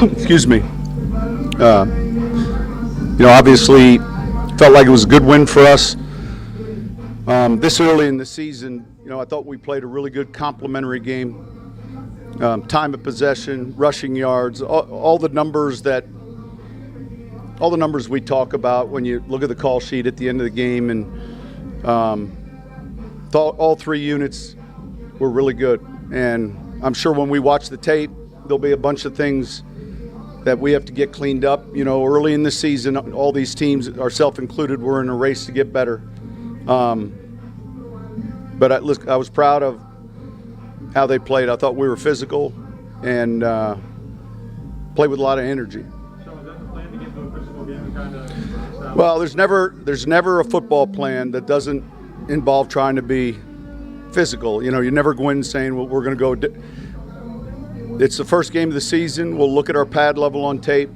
Excuse me. Obviously felt like it was a good win for us. This early in the season, I thought we played a really good complementary game. Time of possession, rushing yards, all the numbers we talk about when you look at the call sheet at the end of the game, and thought all three units were really good. And I'm sure when we watch the tape, there'll be a bunch of things that we have to get cleaned up. Early in the season, all these teams, ourselves included, were in a race to get better. But I was proud of how they played. I thought we were physical and played with a lot of energy. So is that the plan, to get to a physical game and kind of? Well, there's never a football plan that doesn't involve trying to be physical. You never go in saying, well, we're going to go. It's the first game of the season. We'll look at our pad level on tape,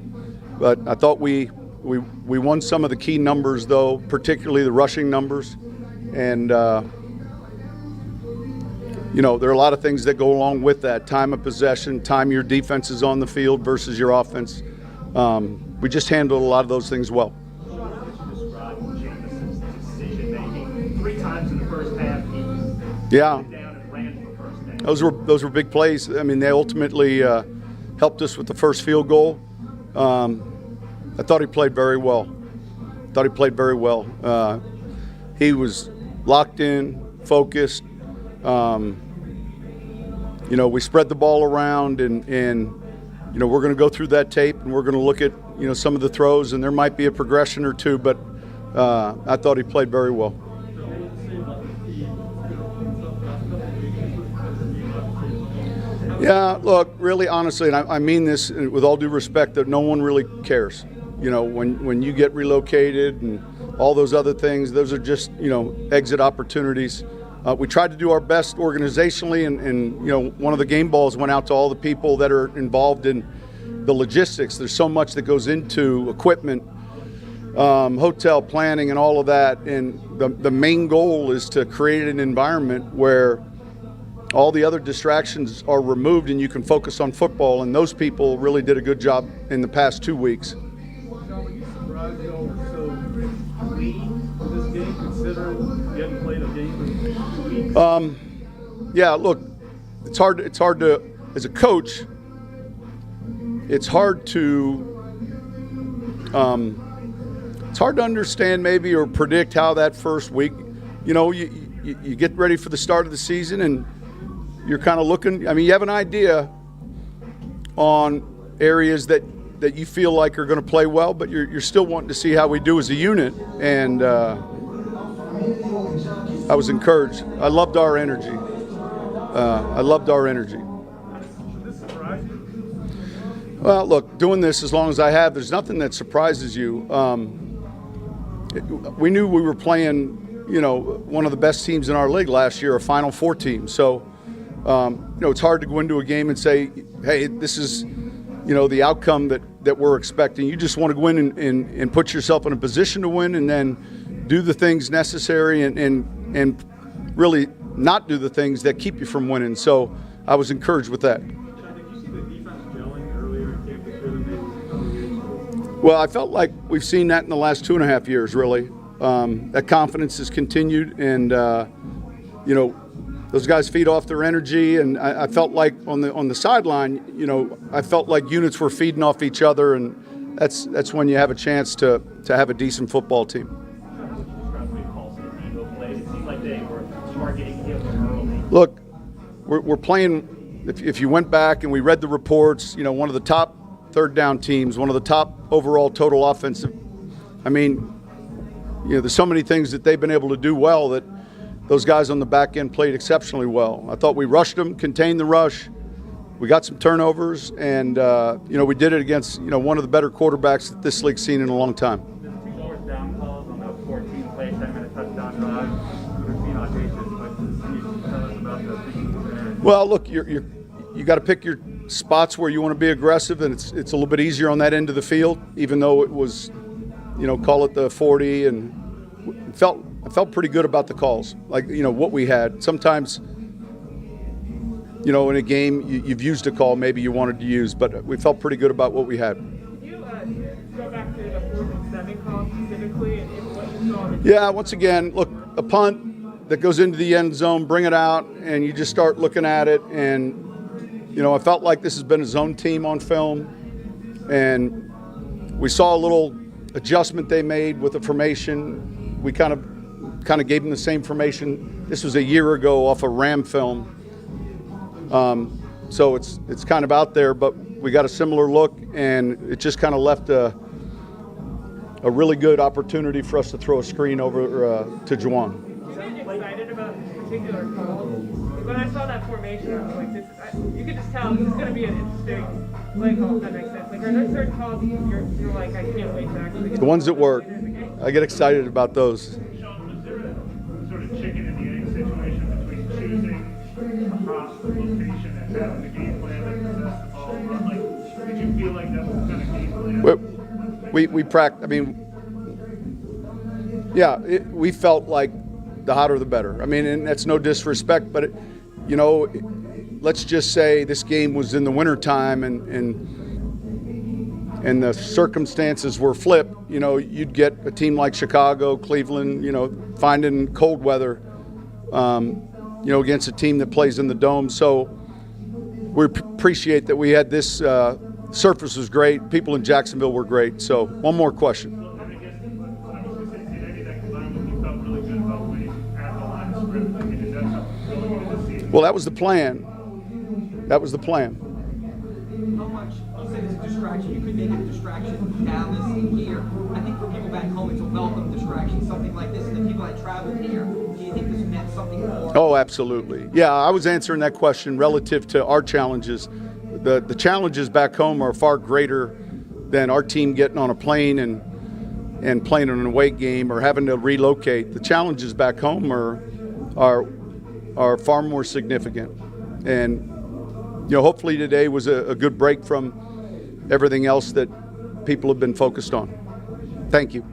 but I thought we won some of the key numbers, though, particularly the rushing numbers. And there are a lot of things that go along with that: time of possession, time your defense is on the field versus your offense. We just handled a lot of those things well. Sean, how would you describe Jameson's decision-making? 3 times in the first half, he Yeah. down and ran for first down. Those were big plays. I mean, they ultimately helped us with the first field goal. I thought he played very well. He was locked in, focused. We spread the ball around, and we're going to go through that tape, and we're going to look at some of the throws, and there might be a progression or two, but I thought he played very well. Yeah, look, really, honestly, and I mean this with all due respect, that no one really cares. When you get relocated and all those other things, those are just, exit opportunities. We tried to do our best organizationally, and one of the game balls went out to all the people that are involved in the logistics. There's so much that goes into equipment, hotel planning, and all of that. And the main goal is to create an environment where all the other distractions are removed and you can focus on football. And those people really did a good job in the past 2 weeks. Sean, were you surprised y'all were so clean this game, considering you hadn't played a game in 2 weeks? Yeah, look, it's hard to, as a coach, it's hard to understand maybe or predict how that first week, you get ready for the start of the season and you're kind of looking. I mean, you have an idea on areas that you feel like are going to play well, but you're still wanting to see how we do as a unit. And I was encouraged. I loved our energy. Should this surprise you? Well, look, doing this as long as I have, there's nothing that surprises you. We knew we were playing, one of the best teams in our league last year, a Final Four team. So, it's hard to go into a game and say, hey, this is, the outcome that we're expecting. You just want to go in and put yourself in a position to win, and then do the things necessary and really not do the things that keep you from winning. So I was encouraged with that. Sean, did you see the defense gelling earlier in camp this year than maybe other years? Well, I felt like we've seen that in the last 2.5 years, really. That confidence has continued, and those guys feed off their energy, and I felt like on the sideline, I felt like units were feeding off each other, and that's when you have a chance to have a decent football team. It seemed like they were targeting him early. Look, we're playing. If you went back and we read the reports, one of the top third down teams, one of the top overall total offensive. I mean, there's so many things that they've been able to do well that those guys on the back end played exceptionally well. I thought we rushed them, contained the rush. We got some turnovers, and we did it against one of the better quarterbacks that this league's seen in a long time. The 2 fourth down calls on the 14-play 7-minute touchdown drive. We've seen audacious, but can you tell us about the thinking there? Well, look, you got to pick your spots where you want to be aggressive, and it's a little bit easier on that end of the field, even though it was, call it the 40, and I felt pretty good about the calls, like what we had. Sometimes you know, in a game you've used a call maybe you wanted to use, but we felt pretty good about what we had. Can you go back to the 4th and 7 call specifically and what you saw? Yeah, once again, look, a punt that goes into the end zone, bring it out, and you just start looking at it. And, you know, I felt like this has been a zone team on film. And we saw a little adjustment they made with the formation. We kind of gave them the same formation. This was a year ago off of Ram film. So it's kind of out there, but we got a similar look, and it just kind of left a really good opportunity for us to throw a screen over to Juwan. You guys excited about this particular call? When I saw that formation, I was like, you could just tell this is going to be an interesting play call, if that makes sense. Like, are there certain calls you're like, I can't wait to actually get The ones that work, I get excited about those. Sean, was there a sort of chicken and the egg situation between choosing a hot location and having the game plan that possessed the ball? Like, did you feel like that was the kind of game plan? We practiced. I mean, yeah, we felt like the hotter the better. I mean, and that's no disrespect, but you know, let's just say this game was in the wintertime and the circumstances were flipped. You know, you'd get a team like Chicago, Cleveland, you know, finding cold weather, you know, against a team that plays in the dome. So we appreciate that we had this. Surface was great. People in Jacksonville were great. So one more question. Well, that was the plan. That was the plan. How much, you said it's a distraction, you could make it a distraction in Dallas and here. I think for people back home, it's a welcome distraction, something like this. And the people that traveled here, do you think this meant something more? Oh, absolutely. Yeah, I was answering that question relative to our challenges. The challenges back home are far greater than our team getting on a plane and playing an away game or having to relocate. The challenges back home are far more significant. And, you know, hopefully today was a good break from everything else that people have been focused on. Thank you.